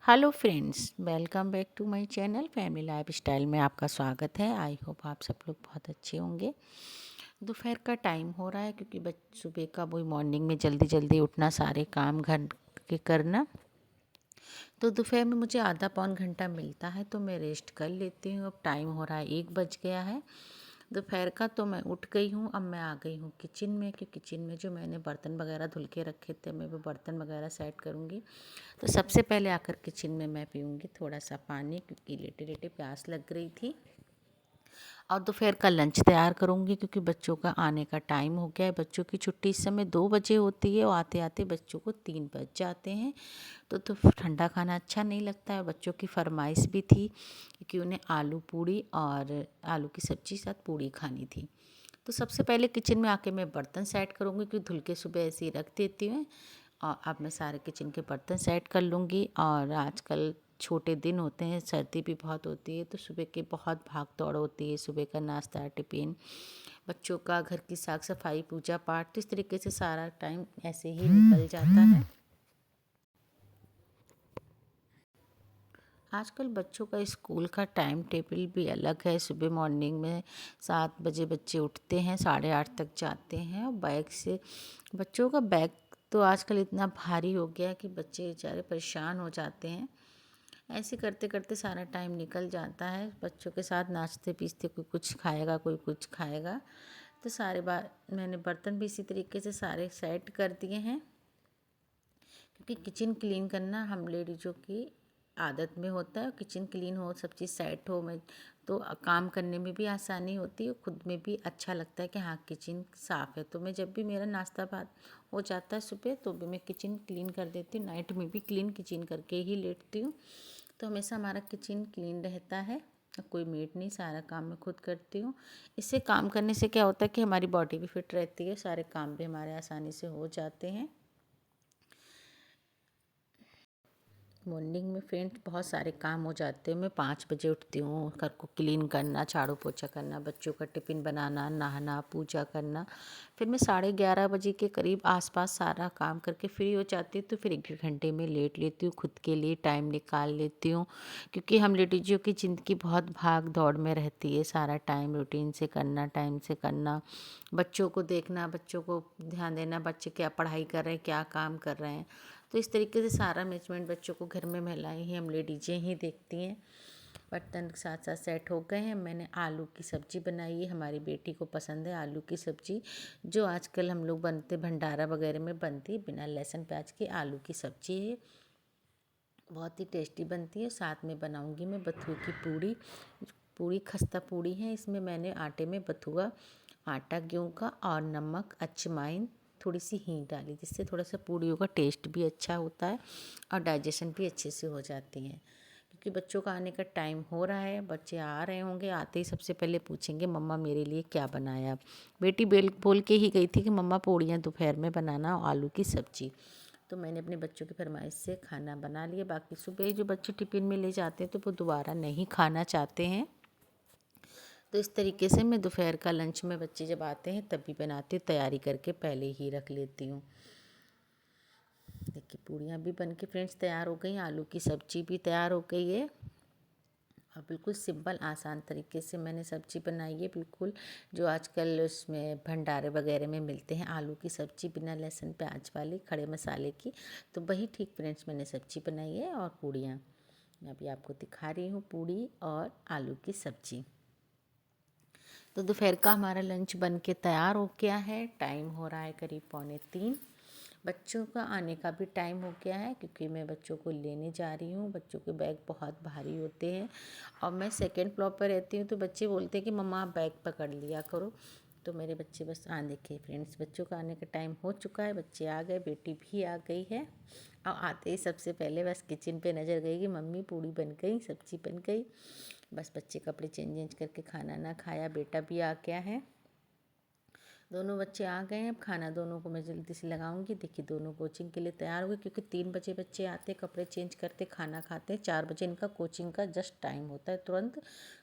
Hello friends, welcome back to my channel family lifestyle में आपका स्वागत है। आई होप आप सब लोग बहुत अच्छे होंगे। दोपहर का टाइम हो रहा है क्योंकि सुबह का वही मॉर्निंग में जल्दी जल्दी उठना, सारे काम घर के करना। तो दोपहर में मुझे आधा पौन घंटा मिलता है तो मैं रेस्ट कर लेती हूँ। अब टाइम हो रहा है 1 बज गया है दोपहर का। तो मैं उठ गई हूँ। अब मैं आ गई हूँ किचन में कि किचन में जो मैंने बर्तन वगैरह धुल के रखे थे मैं वो बर्तन वगैरह सेट करूँगी। तो सबसे पहले आकर किचन में मैं पीऊँगी थोड़ा सा पानी क्योंकि लेटे लेटे प्यास लग रही थी। और दोपहर का लंच तैयार करूँगी क्योंकि बच्चों का आने का टाइम हो गया है। बच्चों की छुट्टी इस समय 2 बजे होती है और आते आते बच्चों को 3 बज जाते हैं। तो ठंडा खाना अच्छा नहीं लगता है। बच्चों की फरमाइश भी थी क्योंकि उन्हें आलू पूड़ी और आलू की सब्ज़ी साथ पूड़ी खानी थी। तो सबसे पहले किचन में आके मैं बर्तन सेट करूँगी क्योंकि धुल के सुबह ऐसे ही रख देती हूँ। और अब मैं सारे किचन के बर्तन सेट कर लूँगी। और आजकल छोटे दिन होते हैं, सर्दी भी बहुत होती है तो सुबह की बहुत भाग दौड़ होती है। सुबह का नाश्ता, टिफ़िन, बच्चों का, घर की साफ सफाई, पूजा पाठ, तो इस तरीके से सारा टाइम ऐसे ही निकल जाता है। आजकल बच्चों का स्कूल का टाइम टेबल भी अलग है। सुबह मॉर्निंग में 7 बजे बच्चे उठते हैं, 8:30 तक जाते हैं। और बैग से बच्चों का बैग तो आजकल इतना भारी हो गया है कि बच्चे बेचारे परेशान हो जाते हैं। ऐसे करते करते सारा टाइम निकल जाता है। बच्चों के साथ नाचते पीसते कोई कुछ खाएगा, कोई कुछ खाएगा। तो सारे बार मैंने बर्तन भी इसी तरीके से सारे सेट कर दिए हैं क्योंकि किचन क्लीन करना हम लेडीज़ों की आदत में होता है। किचन क्लीन हो, सब चीज़ सेट हो, मैं तो काम करने में भी आसानी होती है और खुद में भी अच्छा लगता है कि हाँ किचन साफ़ है। तो मैं जब भी मेरा नाश्ता भात हो जाता है सुबह तो भी मैं किचन क्लीन कर देती हूँ। नाइट में भी क्लीन किचन करके ही लेटती हूँ। तो हमेशा हमारा किचन क्लीन रहता है। कोई मेड नहीं, सारा काम मैं खुद करती हूँ। इससे काम करने से क्या होता है कि हमारी बॉडी भी फिट रहती है, सारे काम भी हमारे आसानी से हो जाते हैं। मॉर्निंग में फ्रेंड्स बहुत सारे काम हो जाते हैं। मैं 5 बजे उठती हूँ। घर को क्लीन करना, झाड़ू पोछा करना, बच्चों का टिफ़िन बनाना, नहाना, पूजा करना। फिर मैं 11:30 बजे के करीब आसपास सारा काम करके फ्री हो जाती हूँ। तो फिर 1 घंटे में लेट लेती हूँ, खुद के लिए टाइम निकाल लेती हूँ क्योंकि हम लेडीज़ों की ज़िंदगी बहुत भाग दौड़ में रहती है। सारा टाइम रूटीन से करना, टाइम से करना, बच्चों को देखना, बच्चों को ध्यान देना, बच्चे क्या पढ़ाई कर रहे हैं, क्या काम कर रहे हैं। तो इस तरीके से सारा मैनेजमेंट बच्चों को घर में महिलाएं ही, हम लेडीजें ही देखती हैं। बर्तन साथ साथ सेट हो गए हैं। मैंने आलू की सब्ज़ी बनाई है, हमारी बेटी को पसंद है आलू की सब्ज़ी, जो आजकल हम लोग बनते भंडारा वगैरह में बनती है, बिना लहसुन प्याज की आलू की सब्ज़ी है। बहुत ही टेस्टी बनती है। साथ में बनाऊंगी मैं बथुए की पूड़ी। पूड़ी खस्ता पूड़ी है। इसमें मैंने आटे में बथुआ आटा, गेहूँ का और नमक, अजवाइन, थोड़ी सी हींग डाली जिससे थोड़ा सा पूड़ियों का टेस्ट भी अच्छा होता है और डाइजेशन भी अच्छे से हो जाती हैं। क्योंकि बच्चों का आने का टाइम हो रहा है, बच्चे आ रहे होंगे। आते ही सबसे पहले पूछेंगे मम्मा मेरे लिए क्या बनाया। बेटी बोल के ही गई थी कि मम्मा पूड़ियाँ दोपहर में बनाना और आलू की सब्ज़ी। तो मैंने अपने बच्चों की फरमाइश से खाना बना लिया। बाकी सुबह जो बच्चे टिफ़िन में ले जाते हैं तो वो दोबारा नहीं खाना चाहते हैं। तो इस तरीके से मैं दोपहर का लंच में बच्चे जब आते हैं तभी बनाती हूँ, तैयारी करके पहले ही रख लेती हूँ। देखिए पूड़ियाँ भी बन के फ्रेंड्स तैयार हो गई, आलू की सब्ज़ी भी तैयार हो गई है। और बिल्कुल सिंपल आसान तरीके से मैंने सब्ज़ी बनाई है, बिल्कुल जो आजकल उसमें भंडारे वगैरह में मिलते हैं, आलू की सब्ज़ी बिना लहसुन प्याज वाली, खड़े मसाले की। तो वही ठीक फ्रेंड्स मैंने सब्ज़ी बनाई है। और पूड़ियाँ मैं अभी आपको दिखा रही हूँ, पूड़ी और आलू की सब्ज़ी। तो दोपहर का हमारा लंच बन के तैयार हो गया है। टाइम हो रहा है करीब 2:45। बच्चों का आने का भी टाइम हो गया है क्योंकि मैं बच्चों को लेने जा रही हूँ। बच्चों के बैग बहुत भारी होते हैं और मैं सेकंड फ्लोर पर रहती हूँ तो बच्चे बोलते हैं कि मम्मा आप बैग पकड़ लिया करो। तो मेरे बच्चे बस देखिए फ्रेंड्स बच्चों का आने का टाइम हो चुका है। बच्चे आ गए, बेटी भी आ गई है। और आते ही सबसे पहले बस किचन पे नज़र गई कि मम्मी पूड़ी बन गई, सब्ज़ी बन गई। बस बच्चे कपड़े चेंज करके खाना ना खाया, बेटा भी आ गया है। दोनों बच्चे आ गए हैं। अब खाना दोनों को मैं जल्दी से लगाऊंगी। देखिए दोनों कोचिंग के लिए तैयार हो गए क्योंकि 3 बजे बच्चे आते, कपड़े चेंज करते, खाना खाते हैं। 4 बजे इनका कोचिंग का जस्ट टाइम होता है तुरंत।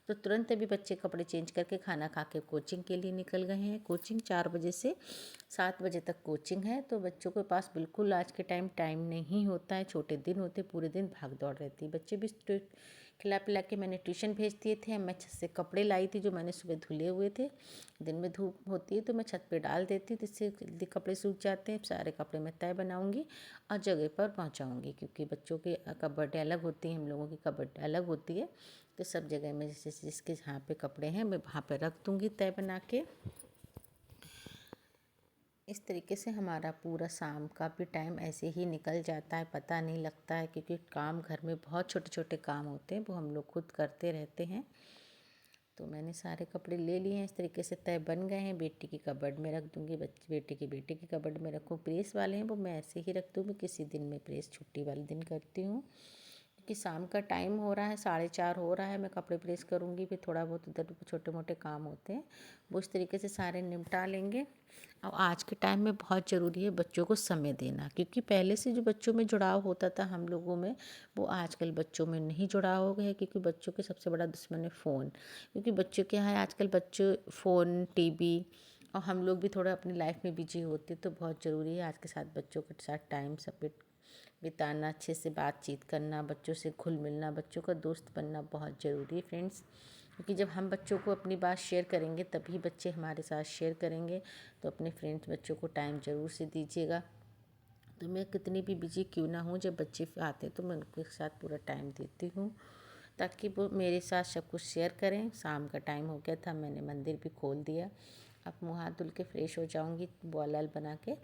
तो तुरंत अभी बच्चे कपड़े चेंज करके खाना खा के कोचिंग के लिए निकल गए हैं। कोचिंग 4 बजे से 7 बजे तक कोचिंग है, तो बच्चों के पास बिल्कुल आज के टाइम नहीं होता है। छोटे दिन होते, पूरे दिन भाग दौड़ रहती है। बच्चे भी खिला पिला के मैंने ट्यूशन भेज दिए थे। मैं छत से कपड़े लाई थी जो मैंने सुबह धुले हुए थे। दिन में धूप होती है तो मैं छत पे डाल देती, जिससे जल्दी कपड़े सूख जाते हैं। सारे कपड़े मैं तय बनाऊंगी और जगह पर पहुंचाऊंगी, क्योंकि बच्चों के कबर्ड अलग होती हैं, हम लोगों की कबर्ड अलग होती है। तो सब जगह में जैसे जिसके जहाँ पे कपड़े हैं मैं वहाँ पे रख दूँगी तय बना के। इस तरीके से हमारा पूरा शाम का भी टाइम ऐसे ही निकल जाता है, पता नहीं लगता है, क्योंकि काम घर में बहुत छोटे छोटे काम होते हैं, वो हम लोग खुद करते रहते हैं। तो मैंने सारे कपड़े ले लिए हैं, इस तरीके से तय बन गए हैं। बेटी की कबर्ड में रख दूँगी, बेटे की कबर्ड में रखूँ। प्रेस वाले हैं वो मैं ऐसे ही रख दूँगी, किसी दिन मैं प्रेस छुट्टी वाले दिन करती हूँ, क्योंकि शाम का टाइम हो रहा है, 4:30 हो रहा है। मैं कपड़े प्रेस करूँगी, फिर थोड़ा बहुत उधर छोटे मोटे काम होते हैं, वो इस तरीके से सारे निपटा लेंगे। और आज के टाइम में बहुत ज़रूरी है बच्चों को समय देना, क्योंकि पहले से जो बच्चों में जुड़ाव होता था हम लोगों में, वो आजकल बच्चों में नहीं जुड़ाव हो गया, क्योंकि बच्चों के सबसे बड़ा दुश्मन है फ़ोन। क्योंकि बच्चों क्या है आजकल, बच्चे फ़ोन, टीवी, और हम लोग भी थोड़ा अपनी लाइफ में बिजी होते, तो बहुत ज़रूरी है आज के साथ बच्चों के साथ टाइम सब बिताना, अच्छे से बातचीत करना, बच्चों से घुल मिलना, बच्चों का दोस्त बनना बहुत ज़रूरी है फ्रेंड्स। क्योंकि जब हम बच्चों को अपनी बात शेयर करेंगे तभी बच्चे हमारे साथ शेयर करेंगे। तो अपने फ्रेंड्स बच्चों को टाइम ज़रूर से दीजिएगा। तो मैं कितनी भी बिजी क्यों ना हूँ, जब बच्चे आते हैं तो मैं उनके साथ पूरा टाइम देती हूँ, ताकि वो मेरे साथ सब कुछ शेयर करें। शाम का टाइम हो गया था, मैंने मंदिर भी खोल दिया। अब मुँह हाथ धुल के फ्रेश हो जाऊँगी बुआ लाल बना के।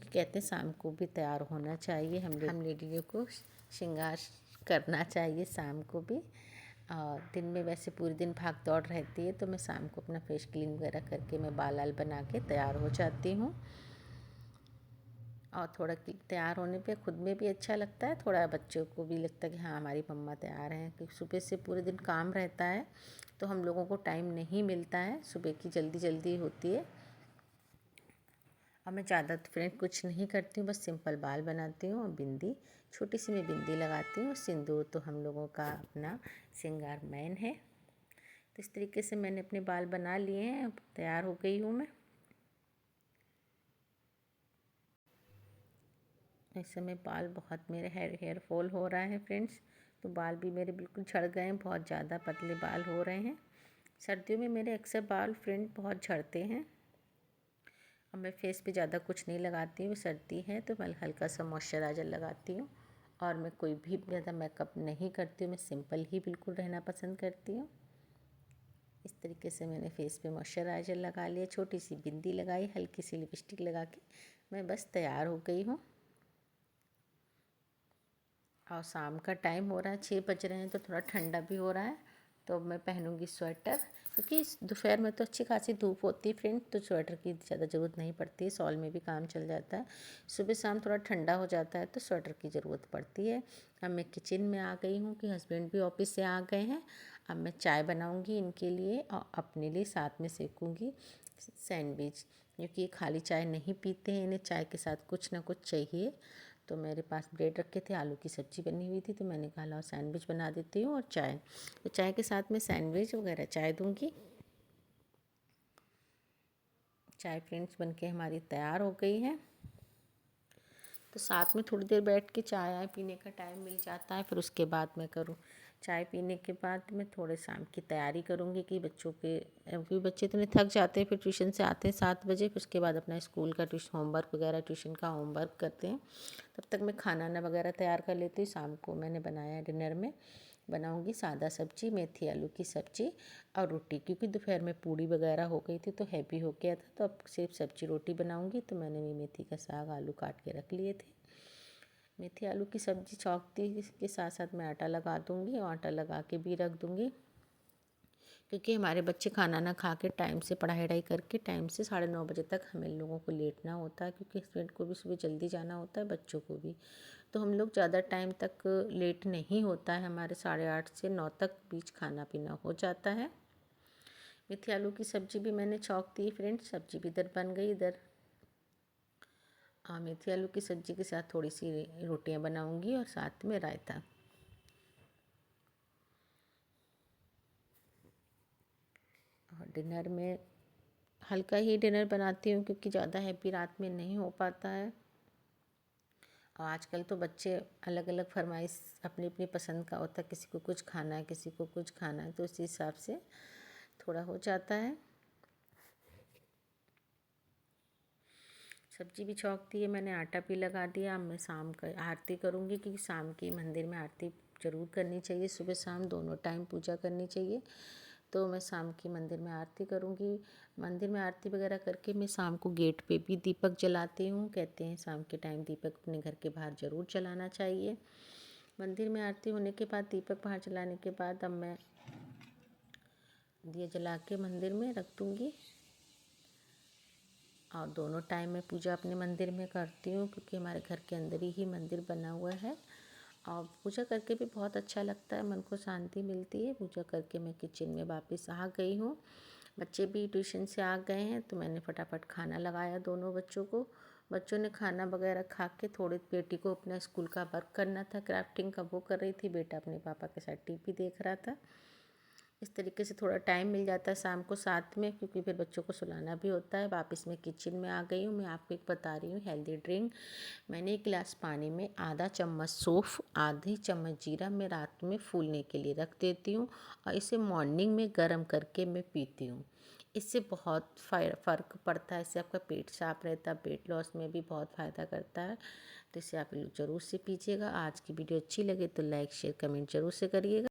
कहते हैं शाम को भी तैयार होना चाहिए, हम लेडियों को श्रृंगार करना चाहिए शाम को भी। और दिन में वैसे पूरे दिन भाग दौड़ रहती है, तो मैं शाम को अपना फेस क्लीन वगैरह करके मैं बाल वाल बना के तैयार हो जाती हूँ। और थोड़ा तैयार होने पे खुद में भी अच्छा लगता है, थोड़ा बच्चों को भी लगता है कि हाँ हमारी मम्मा तैयार हैं, क्योंकि सुबह से पूरे दिन काम रहता है तो हम लोगों को टाइम नहीं मिलता है। सुबह की जल्दी जल्दी होती है। अब मैं ज़्यादा तो फ्रेंड कुछ नहीं करती हूँ, बस सिंपल बाल बनाती हूँ और बिंदी, छोटी सी मैं बिंदी लगाती हूँ। सिंदूर तो हम लोगों का अपना श्रृंगार मैन है। तो इस तरीके से मैंने अपने बाल बना लिए हैं, अब तैयार हो गई हूँ मैं। इस समय बाल बहुत मेरे हेयर फॉल हो रहा है फ्रेंड्स, तो बाल भी मेरे बिल्कुल झड़ गए हैं, बहुत ज़्यादा पतले बाल हो रहे हैं। सर्दियों में मेरे अक्सर बाल फ्रेंड बहुत झड़ते हैं। अब मैं फेस पे ज़्यादा कुछ नहीं लगाती हूँ, सर्दी है तो मैं हल्का सा मॉइस्चराइज़र लगाती हूँ। और मैं कोई भी ज़्यादा मेकअप नहीं करती हूँ, मैं सिंपल ही बिल्कुल रहना पसंद करती हूँ। इस तरीके से मैंने फेस पे मॉइस्चराइज़र लगा लिया, छोटी सी बिंदी लगाई, हल्की सी लिपस्टिक लगा के मैं बस तैयार हो गई हूँ। और शाम का टाइम हो रहा है, 6 बज रहे हैं, तो थोड़ा ठंडा भी हो रहा है, तो मैं पहनूंगी स्वेटर, क्योंकि दोपहर में तो अच्छी खासी धूप होती है फ्रेंड, तो स्वेटर की ज़्यादा ज़रूरत नहीं पड़ती है, शॉल में भी काम चल जाता है। सुबह शाम थोड़ा ठंडा हो जाता है तो स्वेटर की ज़रूरत पड़ती है। अब मैं किचन में आ गई हूँ कि हस्बैंड भी ऑफिस से आ गए हैं। अब मैं चाय बनाऊँगी इनके लिए और अपने लिए साथ में सेकूँगी सैंडविच, क्योंकि ये खाली चाय नहीं पीते हैं, इन्हें चाय के साथ कुछ ना कुछ चाहिए। तो मेरे पास ब्रेड रखे थे, आलू की सब्ज़ी बनी हुई थी, तो मैंने कहा लाओ सैंडविच बना देती हूँ और चाय। तो चाय के साथ में सैंडविच वगैरह चाय दूँगी। चाय फ्रेंड्स बनके हमारी तैयार हो गई है। तो साथ में थोड़ी देर बैठ के चाय आय पीने का टाइम मिल जाता है, फिर उसके बाद मैं करूँ चाय पीने के बाद मैं थोड़े शाम की तैयारी करूँगी कि बच्चों के, क्योंकि बच्चे इतने थक जाते हैं, फिर ट्यूशन से आते हैं 7 बजे, फिर उसके बाद अपना स्कूल का होमवर्क वगैरह, ट्यूशन का होमवर्क करते हैं। तब तक मैं खाना ना वगैरह तैयार कर लेती हूँ। शाम को मैंने बनाया डिनर में बनाऊंगी सादा सब्जी, मेथी आलू की सब्जी और रोटी, क्योंकि दोपहर में पूड़ी वगैरह हो गई थी तो हैवी हो गया था, तो अब सिर्फ सब्जी रोटी बनाऊंगी। तो मैंने भी मेथी का साग आलू काट के रख लिए थे। मेथी आलू की सब्ज़ी चौंकती के साथ साथ मैं आटा लगा दूँगी और आटा लगा के भी रख दूँगी, क्योंकि हमारे बच्चे खाना ना खा के टाइम से पढ़ाई वढ़ाई करके टाइम से 9:30 बजे तक हमें लोगों को लेटना होता है, क्योंकि हस्बैंड को भी सुबह जल्दी जाना होता है, बच्चों को भी। तो हम लोग ज़्यादा टाइम तक लेट नहीं होता है, हमारे 8:30 से 9 तक बीच खाना पीना हो जाता है। मेथी आलू की सब्ज़ी भी मैंने छौंक दी फ्रेंड्स, सब्ज़ी भी इधर बन गई। इधर मेथी आलू की सब्ज़ी के साथ थोड़ी सी रोटियां बनाऊंगी और साथ में रायता। और डिनर में हल्का ही डिनर बनाती हूँ क्योंकि ज़्यादा हैवी रात में नहीं हो पाता है। और आजकल तो बच्चे अलग अलग फरमाइश अपनी अपनी पसंद का होता है, किसी को कुछ खाना है, किसी को कुछ खाना है, तो इसी हिसाब से थोड़ा हो जाता है। सब्जी भी छौंक दी है मैंने, आटा भी लगा दिया। अब मैं शाम का आरती करूँगी क्योंकि शाम की मंदिर में आरती ज़रूर करनी चाहिए, सुबह शाम दोनों टाइम पूजा करनी चाहिए। तो मैं शाम की मंदिर में आरती करूँगी। मंदिर में आरती वगैरह करके मैं शाम को गेट पे भी दीपक जलाती हूँ। कहते हैं शाम के टाइम दीपक अपने घर के बाहर ज़रूर जलाना चाहिए। मंदिर में आरती होने के बाद, दीपक बाहर जलाने के बाद, अब मैं दिया जला के मंदिर में रख दूँगी। और दोनों टाइम मैं पूजा अपने मंदिर में करती हूँ क्योंकि हमारे घर के अंदर ही मंदिर बना हुआ है। और पूजा करके भी बहुत अच्छा लगता है, मन को शांति मिलती है। पूजा करके मैं किचन में वापस आ गई हूँ। बच्चे भी ट्यूशन से आ गए हैं तो मैंने फटाफट खाना लगाया दोनों बच्चों को। बच्चों ने खाना वगैरह खा के, थोड़ी बेटी को अपना स्कूल का वर्क करना था क्राफ्टिंग का, वो कर रही थी। बेटा अपने पापा के साथ टीवी देख रहा था। इस तरीके से थोड़ा टाइम मिल जाता है शाम को साथ में, क्योंकि फिर बच्चों को सुलाना भी होता है। वापस मैं किचन में आ गई हूँ। मैं आपको एक बता रही हूँ हेल्दी ड्रिंक। मैंने 1 गिलास पानी में आधा चम्मच सौंफ, आधी चम्मच जीरा मैं रात में फूलने के लिए रख देती हूँ और इसे मॉर्निंग में गर्म करके मैं पीती हूँ। इससे बहुत फ़र्क पड़ता है। इससे आपका पेट साफ रहता है, वेट लॉस में भी बहुत फ़ायदा करता है। तो इसे आप लोग ज़रूर से पीजिएगा। आज की वीडियो अच्छी लगे तो लाइक शेयर कमेंट ज़रूर से करिएगा।